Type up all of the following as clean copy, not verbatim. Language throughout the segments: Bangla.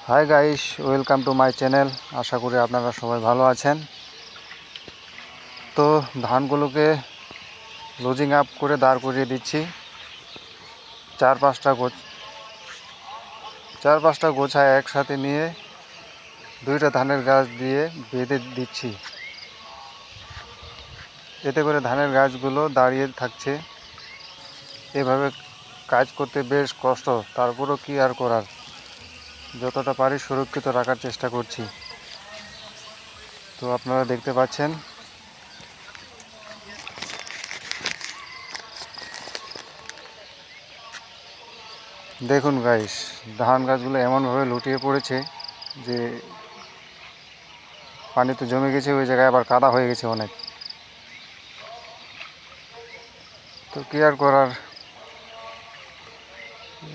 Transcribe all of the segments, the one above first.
High guys, welcome to my channel. আশা করি আপনারা সবাই ভালো আছেন। তো ধানগুলোকে লোজিং আপ করে দাঁড় করিয়ে দিচ্ছি। চার পাঁচটা গোছায় একসাথে নিয়ে দুইটা ধানের গাছ দিয়ে বেঁধে দিচ্ছি। এতে করে ধানের গাছগুলো দাঁড়িয়ে থাকছে। এভাবে কাজ করতে বেশ কষ্ট, তারপরও কি আর করার, যতটা পারি সুরক্ষিত রাখার চেষ্টা করছি। তো আপনারা দেখতে পাচ্ছেন দেখুন গাইস, ধান গাছগুলো এমনভাবে লুটিয়ে পড়েছে যে পানিতে জমে গেছে, ওই জায়গায় আবার কাদা হয়ে গেছে অনেক। তো কি আর করার,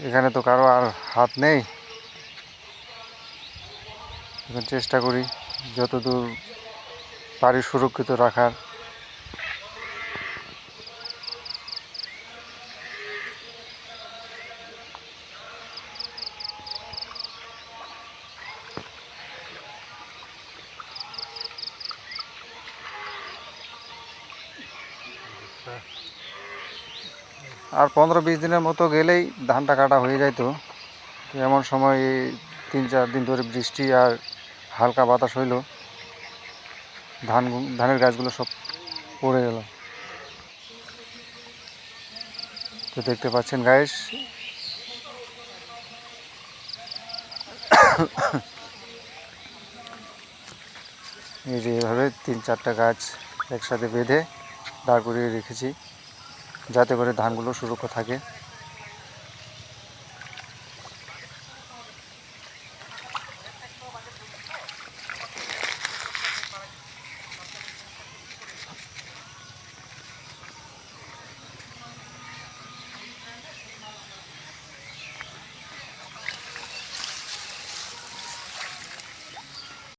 এখানে তো কারো আর হাত নেই। এখন চেষ্টা করি যতদূর পারি সুরক্ষিত রাখার। আর 15-20 দিনের মতো গেলেই ধানটা কাটা হয়ে যায়। তো এমন সময় 3-4 দিন ধরে বৃষ্টি আর হালকা বাতাস হইল, ধানের গাছগুলো সব পড়ে গেল। তো দেখতে পাচ্ছেন গাইস, এই যে এভাবে 3-4টা গাছ একসাথে বেঁধে দাঁড় করিয়ে রেখেছি, যাতে করে ধানগুলো সুরক্ষা থাকে।